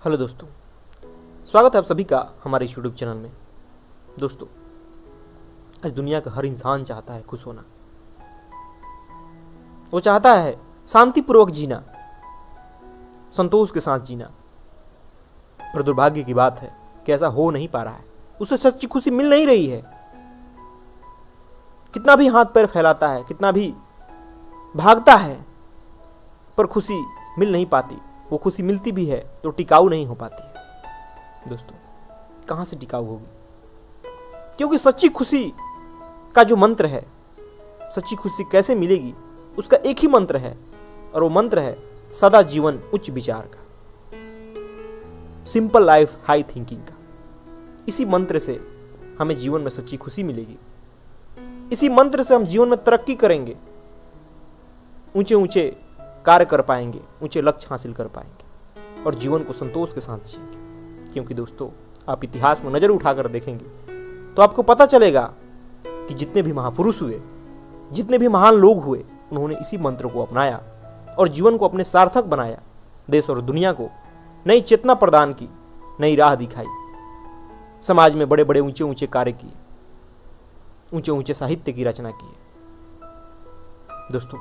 Hello दोस्तों, स्वागत है आप सभी का हमारे इस यूट्यूब चैनल में। दोस्तों, आज दुनिया का हर इंसान चाहता है खुश होना। वो चाहता है शांतिपूर्वक जीना, संतोष के साथ जीना। पर दुर्भाग्य की बात है कि ऐसा हो नहीं पा रहा है। उसे सच्ची खुशी मिल नहीं रही है। कितना भी हाथ पैर फैलाता है, कितना भी भागता है, पर खुशी मिल नहीं पाती। वो खुशी मिलती भी है तो टिकाऊ नहीं हो पाती है। दोस्तों, कहां से टिकाऊ होगी? क्योंकि सच्ची खुशी का जो मंत्र है, सच्ची खुशी कैसे मिलेगी, उसका एक ही मंत्र है, और वो मंत्र है सदा जीवन उच्च विचार का, सिंपल लाइफ हाई थिंकिंग का। इसी मंत्र से हमें जीवन में सच्ची खुशी मिलेगी। इसी मंत्र से हम जीवन में तरक्की करेंगे, ऊंचे ऊंचे कार्य कर पाएंगे, ऊंचे लक्ष्य हासिल कर पाएंगे और जीवन को संतोष के साथ जिएंगे। क्योंकि दोस्तों, आप इतिहास में नजर उठाकर देखेंगे तो आपको पता चलेगा कि जितने भी महापुरुष हुए, जितने भी महान लोग हुए, उन्होंने इसी मंत्र को अपनाया और जीवन को अपने सार्थक बनाया। देश और दुनिया को नई चेतना प्रदान की, नई राह दिखाई, समाज में बड़े बड़े ऊंचे ऊंचे कार्य किए, ऊंचे ऊंचे साहित्य की रचना की। दोस्तों,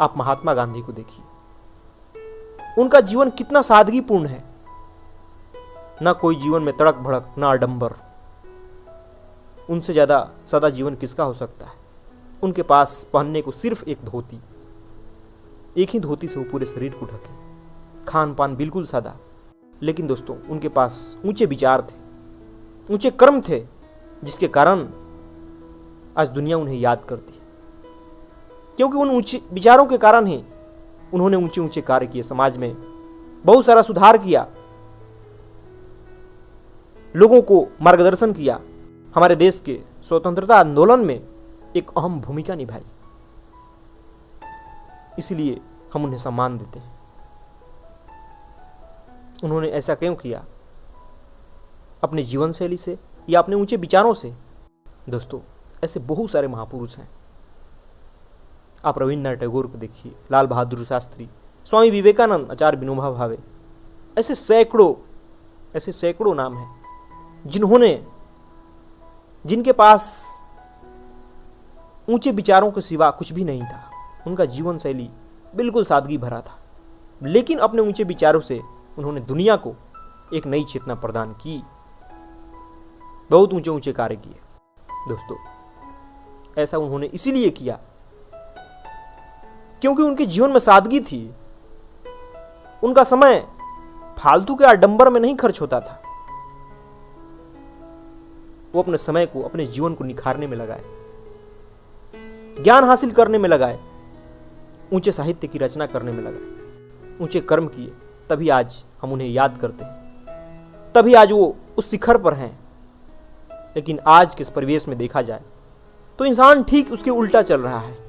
आप महात्मा गांधी को देखिए, उनका जीवन कितना सादगीपूर्ण है। ना कोई जीवन में तड़क भड़क, ना आडंबर। उनसे ज्यादा सादा जीवन किसका हो सकता है? उनके पास पहनने को सिर्फ एक धोती, एक ही धोती से वो पूरे शरीर को ढके। खान पान बिल्कुल सादा, लेकिन दोस्तों, उनके पास ऊंचे विचार थे, ऊंचे कर्म थे, जिसके कारण आज दुनिया उन्हें याद करती है। क्योंकि उन ऊंचे विचारों के कारण ही उन्होंने ऊंचे ऊंचे कार्य किए, समाज में बहुत सारा सुधार किया, लोगों को मार्गदर्शन किया, हमारे देश के स्वतंत्रता आंदोलन में एक अहम भूमिका निभाई। इसलिए हम उन्हें सम्मान देते हैं। उन्होंने ऐसा क्यों किया? अपने जीवन शैली से या अपने ऊंचे विचारों से? दोस्तों, ऐसे बहुत सारे महापुरुष हैं। आप रविन्द्रनाथ टैगोर को देखिए, लाल बहादुर शास्त्री, स्वामी विवेकानंद, आचार्य विनोबा भावे, ऐसे सैकड़ों नाम हैं जिनके पास ऊंचे विचारों के सिवा कुछ भी नहीं था। उनका जीवन शैली बिल्कुल सादगी भरा था, लेकिन अपने ऊंचे विचारों से उन्होंने दुनिया को एक नई चेतना प्रदान की, बहुत ऊंचे ऊंचे कार्य किए। दोस्तों, ऐसा उन्होंने इसीलिए किया क्योंकि उनके जीवन में सादगी थी। उनका समय फालतू के आडंबर में नहीं खर्च होता था। वो अपने समय को, अपने जीवन को निखारने में लगाए, ज्ञान हासिल करने में लगाए, ऊंचे साहित्य की रचना करने में लगाए, ऊंचे कर्म किए। तभी आज हम उन्हें याद करते हैं, तभी आज वो उस शिखर पर हैं। लेकिन आज के इस परिवेश में देखा जाए तो इंसान ठीक उसके उल्टा चल रहा है।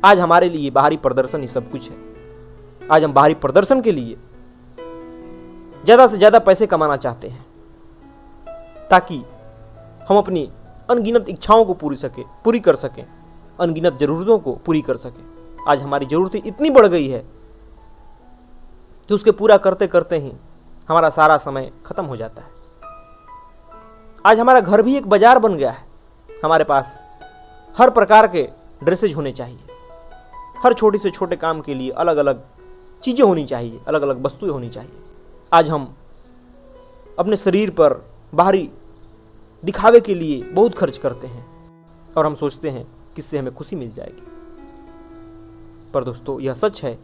आज हमारे लिए बाहरी प्रदर्शन ही सब कुछ है। आज हम बाहरी प्रदर्शन के लिए ज्यादा से ज्यादा पैसे कमाना चाहते हैं, ताकि हम अपनी अनगिनत इच्छाओं को पूरी कर सकें, अनगिनत जरूरतों को पूरी कर सकें। आज हमारी जरूरतें इतनी बढ़ गई है कि उसके पूरा करते करते ही हमारा सारा समय खत्म हो जाता है। आज हमारा घर भी एक बाजार बन गया है। हमारे पास हर प्रकार के ड्रेसेज होने चाहिए, हर छोटे से छोटे काम के लिए अलग अलग चीजें होनी चाहिए, अलग अलग वस्तुएं होनी चाहिए। आज हम अपने शरीर पर बाहरी दिखावे के लिए बहुत खर्च करते हैं और हम सोचते हैं कि इससे हमें खुशी मिल जाएगी। पर दोस्तों, यह सच है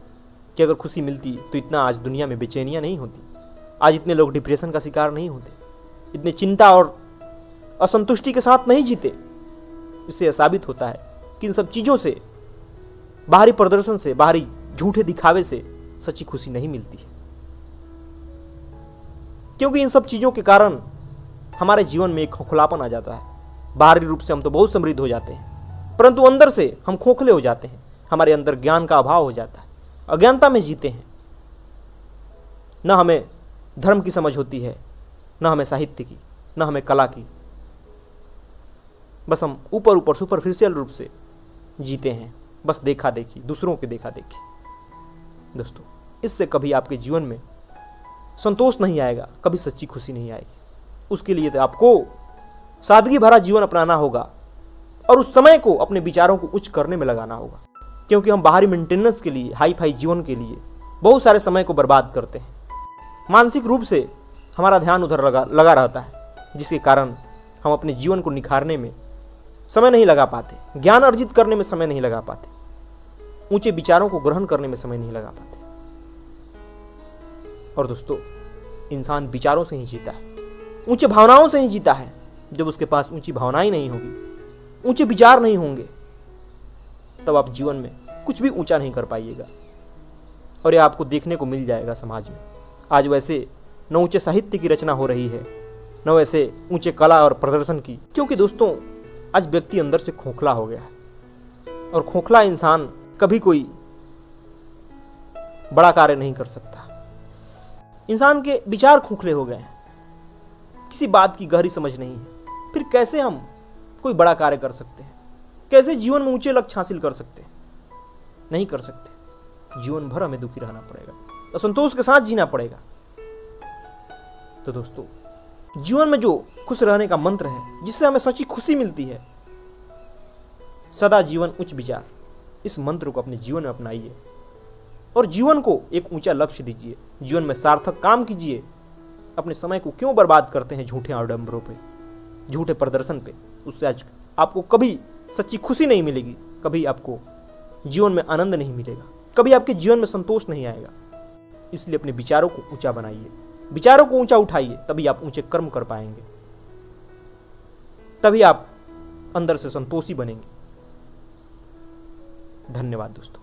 कि अगर खुशी मिलती तो इतना आज दुनिया में बेचैनियां नहीं होती, आज इतने लोग डिप्रेशन का शिकार नहीं होते, इतने चिंता और असंतुष्टि के साथ नहीं जीते। इससे यह साबित होता है कि इन सब चीजों से, बाहरी प्रदर्शन से, बाहरी झूठे दिखावे से सच्ची खुशी नहीं मिलती है। क्योंकि इन सब चीजों के कारण हमारे जीवन में एक खोखलापन आ जाता है। बाहरी रूप से हम तो बहुत समृद्ध हो जाते हैं, परंतु अंदर से हम खोखले हो जाते हैं। हमारे अंदर ज्ञान का अभाव हो जाता है, अज्ञानता में जीते हैं। न हमें धर्म की समझ होती है, न हमें साहित्य की, न हमें कला की। बस हम ऊपर ऊपर सुपरफिशियल रूप से जीते हैं, बस देखा देखी, दूसरों की देखा देखी। दोस्तों, इससे कभी आपके जीवन में संतोष नहीं आएगा, कभी सच्ची खुशी नहीं आएगी। उसके लिए तो आपको सादगी भरा जीवन अपनाना होगा और उस समय को अपने विचारों को उच्च करने में लगाना होगा। क्योंकि हम बाहरी मेंटेनेंस के लिए, हाई फाई जीवन के लिए बहुत सारे समय को बर्बाद करते हैं। मानसिक रूप से हमारा ध्यान उधर लगा रहता है, जिसके कारण हम अपने जीवन को निखारने में समय नहीं लगा पाते, ज्ञान अर्जित करने में समय नहीं लगा पाते, ऊंचे विचारों को ग्रहण करने में समय नहीं लगा पाते। और दोस्तों, इंसान विचारों से ही जीता है, ऊंचे भावनाओं से ही जीता है। जब उसके पास ऊंची भावनाएं नहीं होगी, ऊंचे विचार नहीं होंगे, तब आप जीवन में कुछ भी ऊंचा नहीं कर पाइएगा। और यह आपको देखने को मिल जाएगा समाज में। आज वैसे न ऊंचे साहित्य की रचना हो रही है, न वैसे ऊंचे कला और प्रदर्शन की, क्योंकि दोस्तों आज व्यक्ति अंदर से खोखला हो गया है और खोखला इंसान कभी कोई बड़ा कार्य नहीं कर सकता। इंसान के विचार खोखले हो गए हैं, किसी बात की गहरी समझ नहीं है, फिर कैसे हम कोई बड़ा कार्य कर सकते हैं? कैसे जीवन में ऊंचे लक्ष्य हासिल कर सकते हैं? नहीं कर सकते। जीवन भर हमें दुखी रहना पड़ेगा, असंतोष के साथ जीना पड़ेगा। तो दोस्तों, जीवन में जो खुश रहने का मंत्र है, जिससे हमें सच्ची खुशी मिलती है, सदा जीवन उच्च विचार, इस मंत्र को अपने जीवन में अपनाइए और जीवन को एक ऊंचा लक्ष्य दीजिए। जीवन में सार्थक काम कीजिए। अपने समय को क्यों बर्बाद करते हैं झूठे आडंबरों पे, झूठे प्रदर्शन पे? उससे आज आपको कभी सच्ची खुशी नहीं मिलेगी, कभी आपको जीवन में आनंद नहीं मिलेगा, कभी आपके जीवन में संतोष नहीं आएगा। इसलिए अपने विचारों को ऊंचा बनाइए, विचारों को ऊंचा उठाइए, तभी आप ऊंचे कर्म कर पाएंगे, तभी आप अंदर से संतोषी बनेंगे। धन्यवाद दोस्तों।